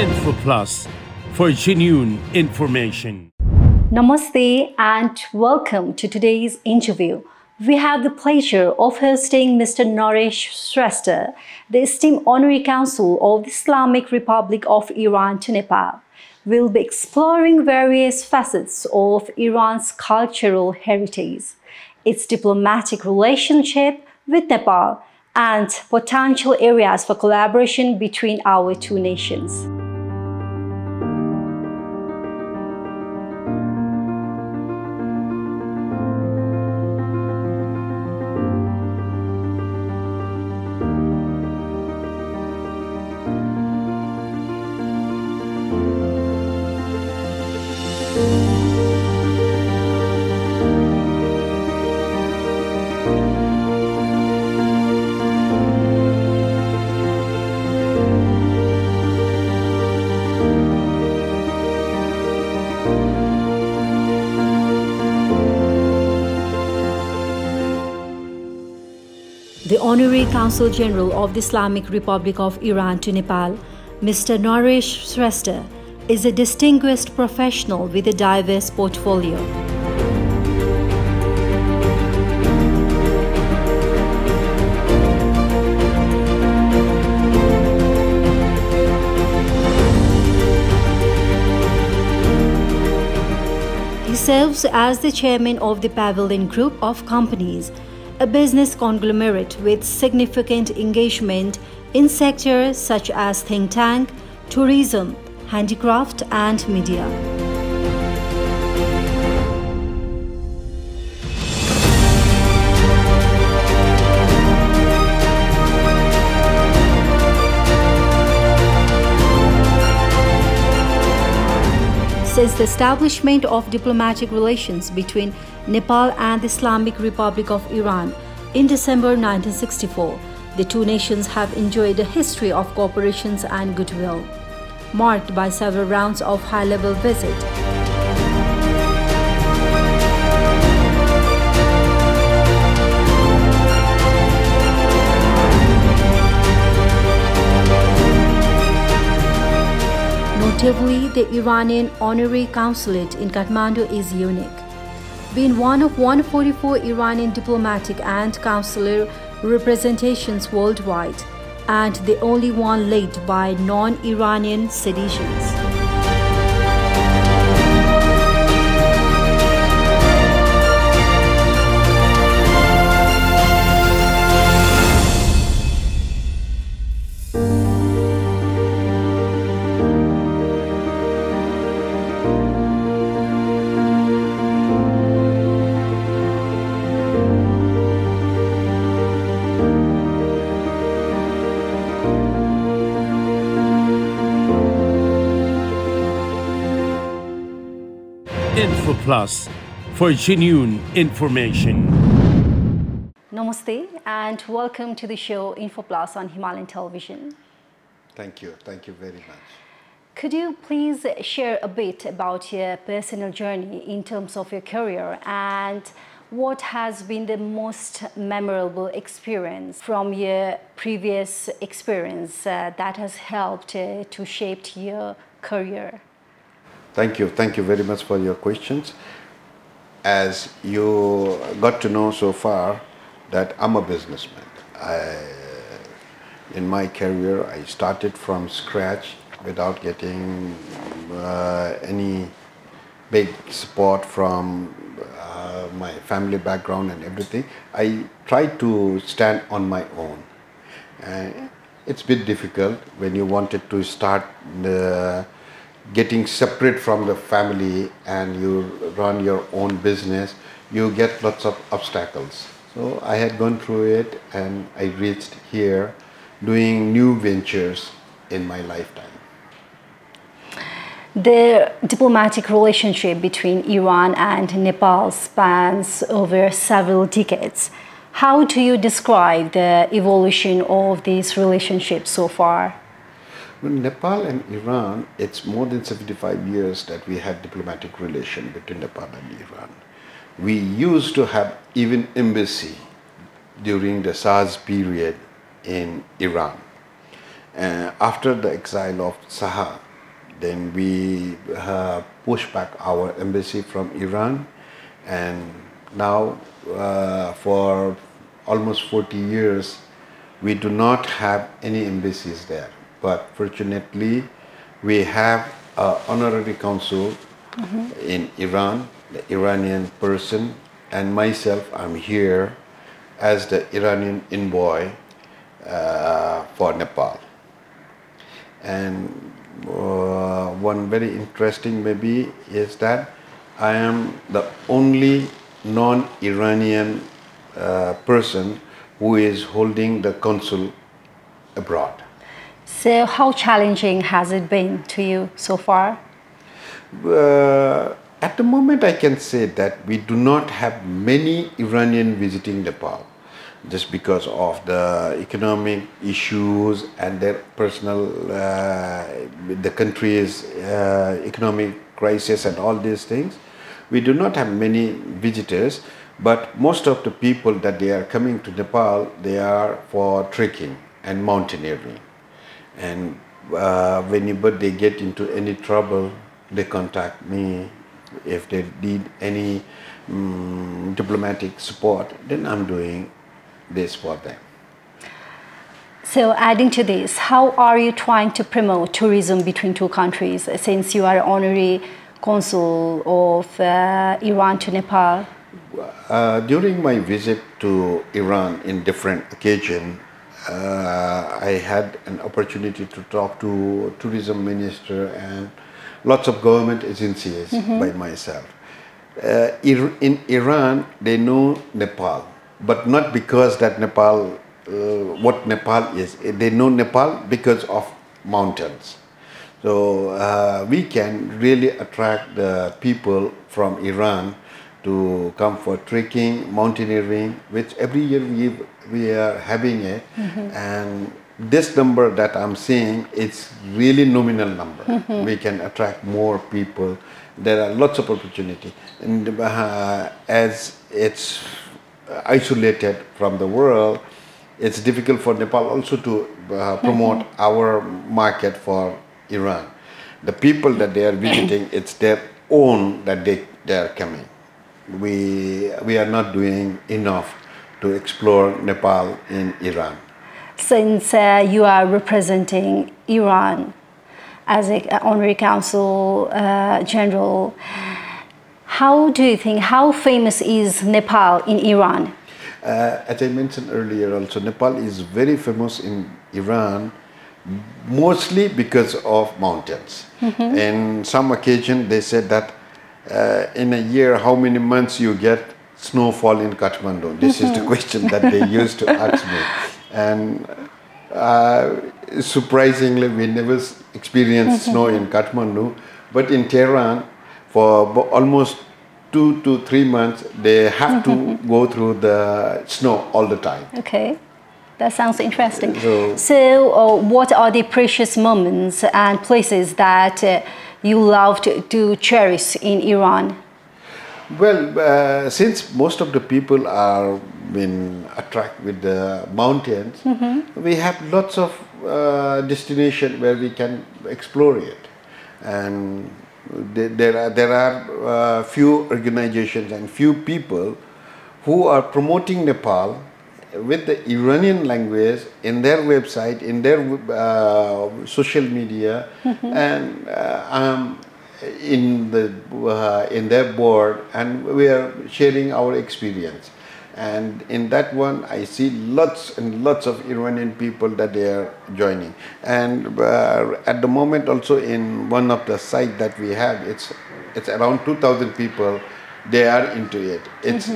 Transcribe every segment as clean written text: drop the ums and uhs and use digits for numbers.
Info Plus for genuine information. Namaste and welcome to today's interview. We have the pleasure of hosting Mr. Naresh Shrestha, the esteemed Honorary Consul of the Islamic Republic of Iran to Nepal. We'll be exploring various facets of Iran's cultural heritage, its diplomatic relationship with Nepal, and potential areas for collaboration between our two nations. The Honorary Consul General of the Islamic Republic of Iran to Nepal, Mr. Naresh Shrestha, is a distinguished professional with a diverse portfolio. He serves as the chairman of the Pavilion Group of Companies, a business conglomerate with significant engagement in sectors such as think tank, tourism, handicraft, and media. Since the establishment of diplomatic relations between Nepal and the Islamic Republic of Iran in December 1964, the two nations have enjoyed a history of cooperation and goodwill, marked by several rounds of high-level visits. Notably, the Iranian Honorary Consulate in Kathmandu is unique, being one of 144 Iranian diplomatic and consular representations worldwide, and the only one led by non-Iranian citizens. Info Plus for genuine information. Namaste and welcome to the show Info Plus on Himalayan Television. Thank you very much. Could you please share a bit about your personal journey in terms of your career and what has been the most memorable experience from your previous experience that has helped to shape your career? Thank you very much for your questions. As you got to know so far that I'm a businessman. In my career, I started from scratch without getting any big support from my family background and everything. I tried to stand on my own. It's a bit difficult when you wanted to start getting separate from the family and you run your own business. You get lots of obstacles. So I had gone through it and I reached here doing new ventures in my lifetime. The diplomatic relationship between Iran and Nepal spans over several decades. How do you describe the evolution of these relationships so far? Well, Nepal and Iran, it's more than 75 years that we had diplomatic relation between Nepal and Iran. We used to have even embassy during the SARS period in Iran. After the exile of Shah, Then we pushed back our embassy from Iran, and now for almost 40 years we do not have any embassies there. But fortunately, we have an honorary consul in Iran, the Iranian person, and myself, I'm here as the Iranian envoy for Nepal. And one very interesting maybe is that I am the only non-Iranian person who is holding the consul abroad. So how challenging has it been to you so far? At the moment I can say that we do not have many Iranian visiting Nepal, just because of the economic issues and their personal, the country's economic crisis and all these things. We do not have many visitors, but most of the people that they are coming to Nepal, they are for trekking and mountaineering. And whenever they get into any trouble, they contact me. If they need any diplomatic support, then I'm doing this for them. So adding to this, how are you trying to promote tourism between two countries, since you are honorary consul of Iran to Nepal? During my visit to Iran in different occasions, I had an opportunity to talk to tourism minister and lots of government agencies by myself. In Iran, they know Nepal, but not because that Nepal, what Nepal is. They know Nepal because of mountains. So we can really attract the people from Iran to come for trekking, mountaineering, which every year we are having it. And this number that I'm seeing, it's really nominal number. We can attract more people. There are lots of opportunity. And as it's isolated from the world, it's difficult for Nepal also to promote our market for Iran. The people that they are visiting, it's their own that they are coming. We are not doing enough to explore Nepal in Iran. Since you are representing Iran as an honorary consul general, how do you think, how famous is Nepal in Iran? As I mentioned earlier also, Nepal is very famous in Iran, mostly because of mountains. In some occasion they said that in a year, how many months you get snowfall in Kathmandu? This is the question that they used to ask me. And surprisingly, we never experienced snow in Kathmandu, but in Tehran, for almost 2 to 3 months, they have to go through the snow all the time. Okay, that sounds interesting. So what are the precious moments and places that you love to cherish in Iran? Well, since most of the people are been attracted with the mountains, we have lots of destinations where we can explore it. And there are few organizations and few people who are promoting Nepal with the Iranian language in their website, in their social media, and in their board, and we are sharing our experience. And in that one, I see lots and lots of Iranian people that they are joining. And at the moment, also in one of the sites that we have, it's around 2,000 people. They are into it. It's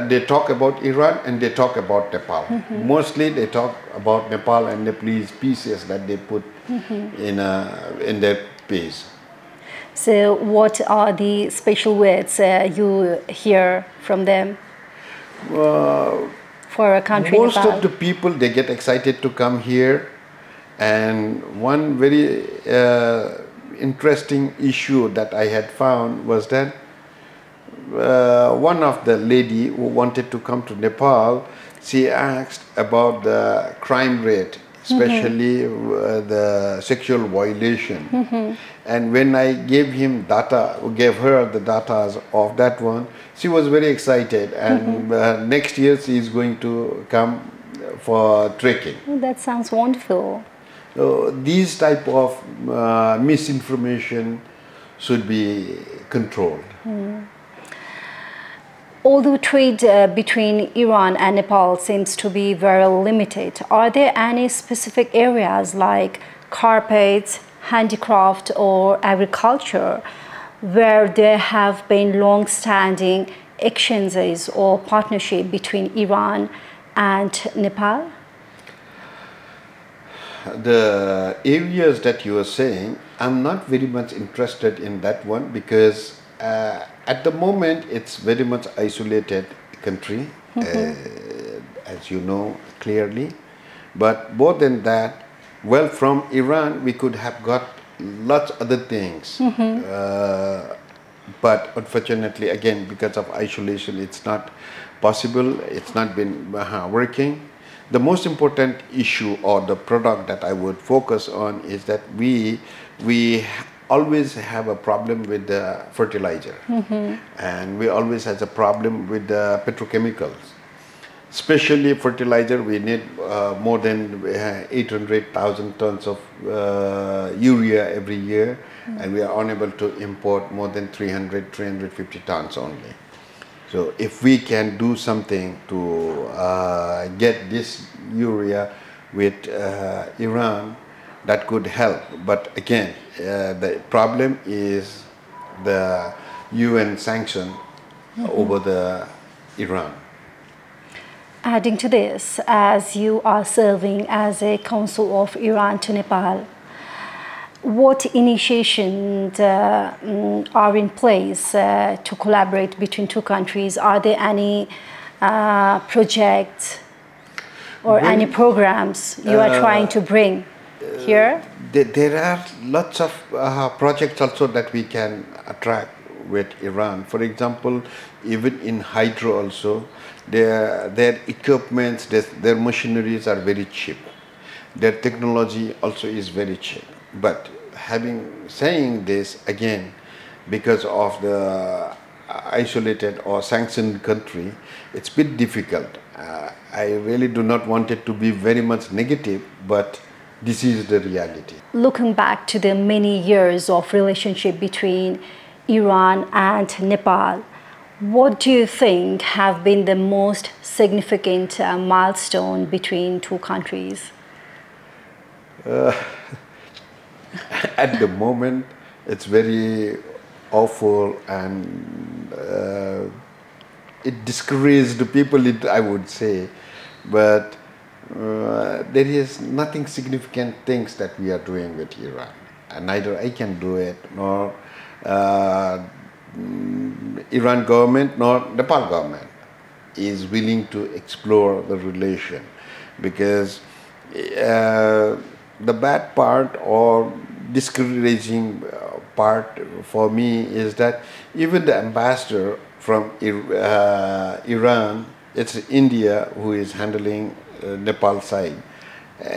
they talk about Iran and they talk about Nepal. Mostly they talk about Nepal and Nepalese pieces that they put in their piece. So what are the special words you hear from them for a country? Most Nepal? of the people, they get excited to come here. And one very interesting issue that I had found was that one of the lady who wanted to come to Nepal, she asked about the crime rate. especially the sexual violation. And when I gave her the data of that one, she was very excited. And next year she is going to come for trekking. Oh, that sounds wonderful. So these type of misinformation should be controlled. Although trade between Iran and Nepal seems to be very limited, are there any specific areas like carpets, handicraft or agriculture where there have been long-standing exchanges or partnership between Iran and Nepal? The areas that you are saying, I'm not very much interested in that one because at the moment it's very much isolated country, as you know clearly. But more than that, well, from Iran we could have got lots other things. But unfortunately, again, because of isolation, it's not possible. It's not been working. The most important issue or the product that I would focus on is that we always have a problem with the fertilizer, and we always have a problem with the petrochemicals. Especially fertilizer, we need more than 800,000 tons of urea every year, and we are unable to import more than 350 tons only. So if we can do something to get this urea with Iran, that could help. But again, the problem is the UN sanction over the Iran. Adding to this, as you are serving as a consul of Iran to Nepal, what initiations are in place to collaborate between two countries? Are there any projects or any programs you are trying to bring here? There are lots of projects also that we can attract with Iran. For example, even in hydro also, their equipments, their machineries are very cheap. Their technology also is very cheap. But saying this again, because of the isolated or sanctioned country, it's a bit difficult. I really do not want it to be very much negative, but this is the reality. Looking back to the many years of relationship between Iran and Nepal, what do you think have been the most significant milestone between two countries? At the moment, it's very awful and it discourages the people, I would say. But there is nothing significant things that we are doing with Iran. And neither I can do it, nor Iran government, nor Nepal government is willing to explore the relation. Because the bad part or discouraging part for me is that even the ambassador from Iran, it's India who is handling Nepal side.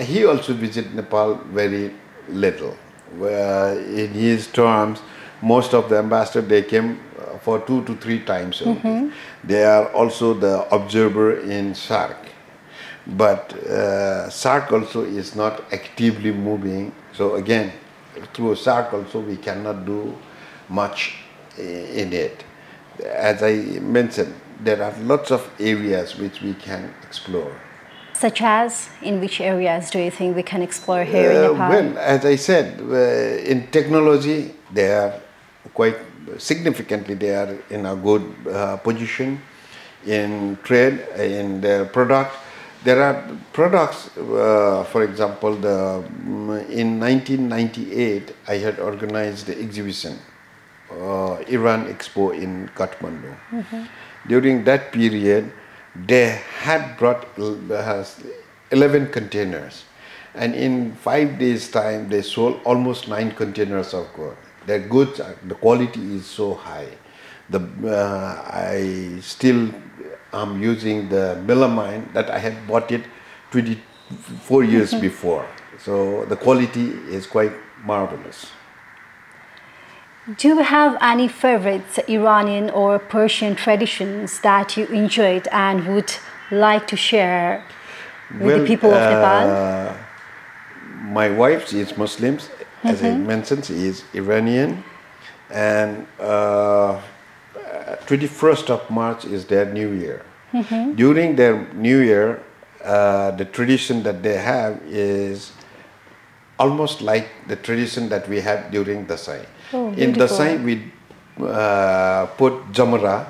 He also visited Nepal very little. In his terms, most of the ambassadors, they came for 2 to 3 times only. They are also the observer in SAARC. But SAARC also is not actively moving. So again, through SAARC also we cannot do much in it. As I mentioned, there are lots of areas which we can explore. Such as, in which areas do you think we can explore here in Nepal? Well, as I said, in technology, they are quite significantly, they are in a good position. In trade, in their product, there are products, for example, in 1998, I had organized the exhibition, Iran Expo in Kathmandu. During that period, they had brought 11 containers, and in 5 days' time, they sold almost 9 containers of goods. Their goods, the quality is so high. I still am using the melamine that I had bought it 4 years before. So the quality is quite marvelous. Do you have any favorite Iranian or Persian traditions that you enjoyed and would like to share with the people of Nepal? My wife is Muslim, as I mentioned, she is Iranian, and 21st of March is their New Year. During their New Year, the tradition that they have is almost like the tradition that we have during Dasai. In Dasai, we put jamra,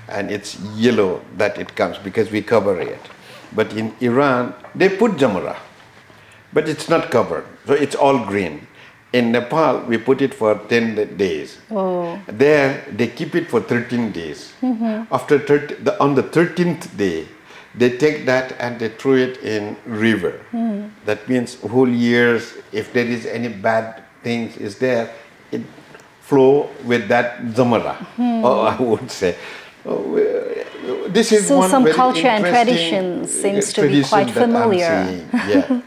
and it's yellow that it comes because we cover it. But in Iran, they put jamra, but it's not covered, so it's all green. In Nepal, we put it for 10 days. There, they keep it for 13 days. After on the 13th day, they take that and they throw it in river. That means whole years, if there is any bad things is there, it flow with that zamara, or I would say. This is so one some very culture and interesting tradition seems to be quite familiar. Yeah.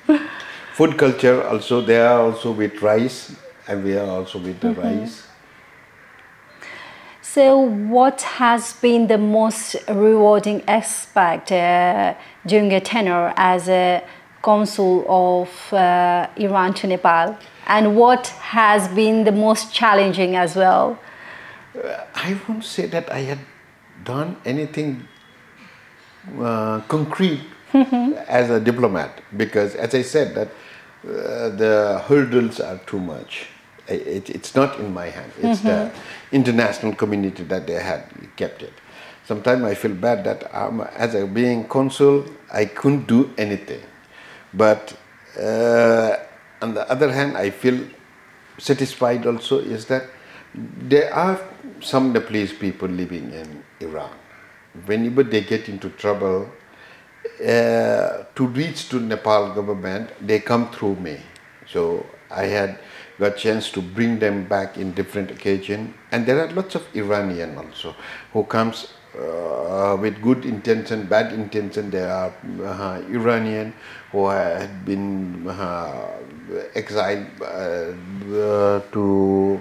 Food culture also, they are also with rice, and we are also with the rice. So what has been the most rewarding aspect during a tenure as a consul of Iran to Nepal? And what has been the most challenging as well? I won't say that I had done anything concrete as a diplomat, because as I said that the hurdles are too much. It's not in my hand. It's the international community that they had kept it. Sometimes I feel bad that as a being consul, I couldn't do anything. But on the other hand, I feel satisfied also is that there are some Nepalese people living in Iran. Whenever they get into trouble, to reach to Nepal government, they come through me. So I had got chance to bring them back in different occasions. And there are lots of Iranian also who comes with good intention, bad intention. There are Iranian who had been exiled to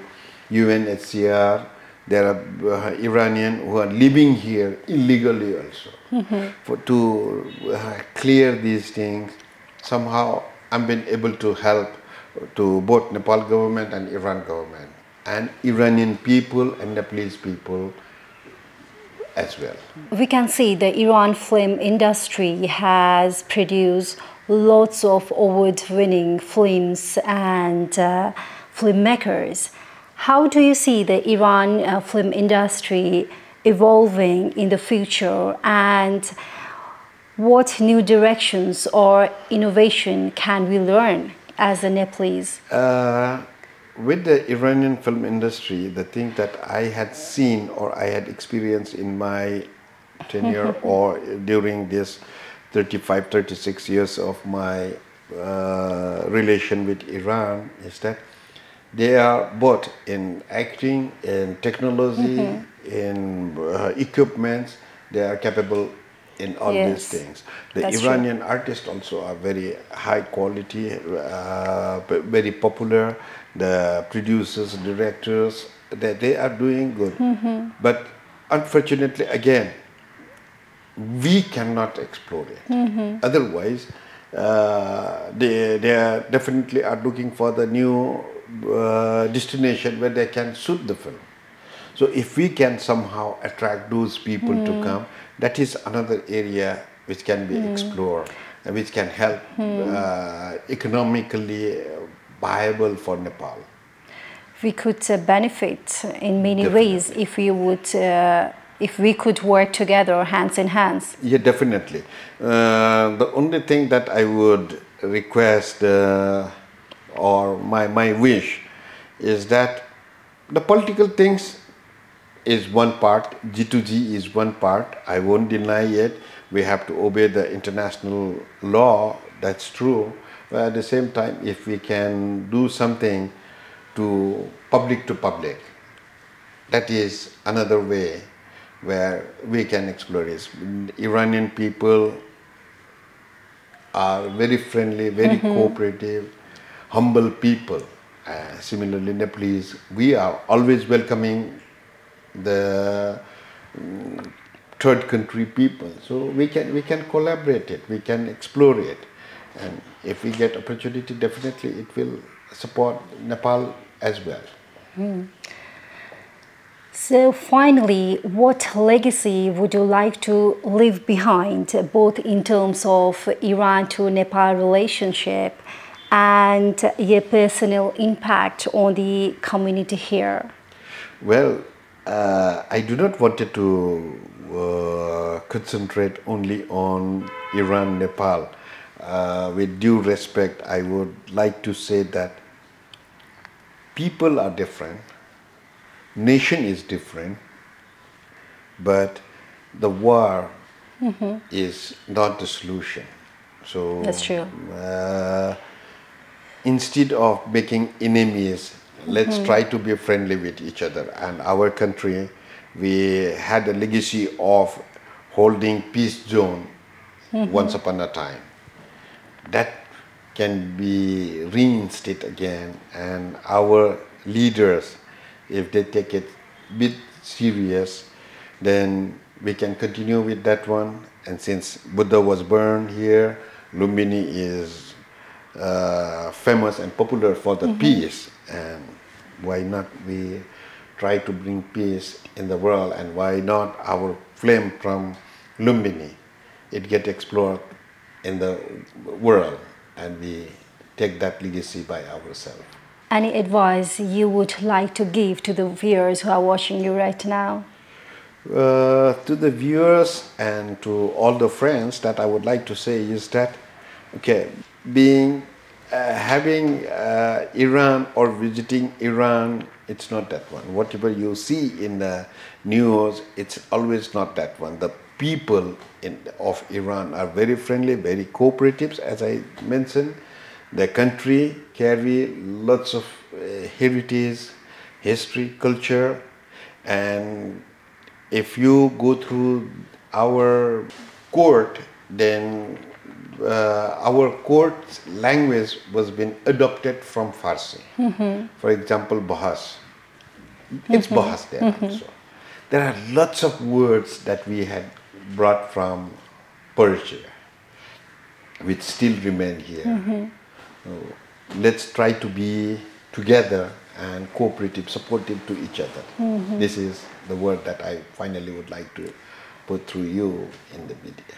UNHCR. There are Iranian who are living here illegally also. To clear these things, somehow I've been able to help to both Nepal government and Iran government, and Iranian people and Nepalese people as well. We can see the Iran film industry has produced lots of award-winning films and filmmakers. How do you see the Iran film industry evolving in the future, and what new directions or innovation can we learn as a Nepalese? With the Iranian film industry, the thing that I had seen or I had experienced in my tenure or during this 35, 36 years of my relation with Iran is that they are both in acting, in technology, in equipments, they are capable in all these things. The Iranian artists also are very high quality, very popular. The producers, directors, they are doing good. But unfortunately, again, we cannot explore it. Otherwise, they are definitely are looking for the new destination where they can shoot the film. So if we can somehow attract those people to come, that is another area which can be explored and which can help economically viable for Nepal. We could benefit in many ways if we would, if we could work together, hands in hands. Yeah, definitely. The only thing that I would request or my wish is that the political things is one part, G2G is one part, I won't deny it. We have to obey the international law, that's true. But at the same time, if we can do something to public, that is another way where we can explore this. Iranian people are very friendly, very cooperative, humble people. Similarly, Nepalese, we are always welcoming the third country people. So we can collaborate it, we can explore it, and if we get opportunity, definitely it will support Nepal as well. So finally, what legacy would you like to leave behind, both in terms of Iran to Nepal relationship and your personal impact on the community here? Well, I do not want to concentrate only on Iran, Nepal. With due respect, I would like to say that people are different, nation is different, but the war is not the solution. So That's true. Instead of making enemies, let's try to be friendly with each other. And our country, we had a legacy of holding peace zone once upon a time. That can be reinstated again, and our leaders, if they take it a bit serious, then we can continue with that one. And since Buddha was born here, Lumbini is famous and popular for the peace, and why not we try to bring peace in the world, and why not our flame from Lumbini, it get explored in the world, and we take that legacy by ourselves. Any advice you would like to give to the viewers who are watching you right now? To the viewers and to all the friends, that I would like to say is that, okay, having Iran or visiting Iran, it's not that one. Whatever you see in the news, it's always not that one. The people of Iran are very friendly, very cooperative, as I mentioned. The country carry lots of heritage, history, culture, and if you go through our court, then our court's language was been adopted from Farsi. For example, bahas. It's bahas there also. There are lots of words that we had brought from Persia, which still remain here. So let's try to be together and cooperative, supportive to each other. This is the word that I finally would like to put through you in the media.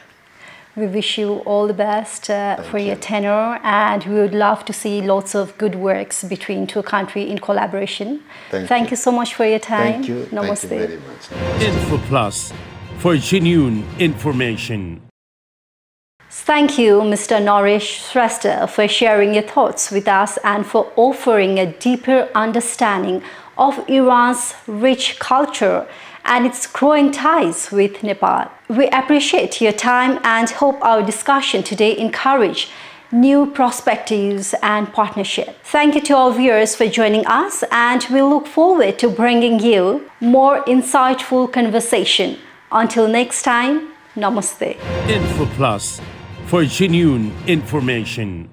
We wish you all the best for your tenure, and we would love to see lots of good works between two countries in collaboration. Thank you so much for your time. Thank you. Namaste. Thank you very much. Info Plus for genuine information. Thank you, Mr. Naresh Shrestha, for sharing your thoughts with us and for offering a deeper understanding of Iran's rich culture and its growing ties with Nepal. We appreciate your time and hope our discussion today encouraged new perspectives and partnership. Thank you to all viewers for joining us, and we look forward to bringing you more insightful conversation. Until next time, Namaste. Info Plus for genuine information.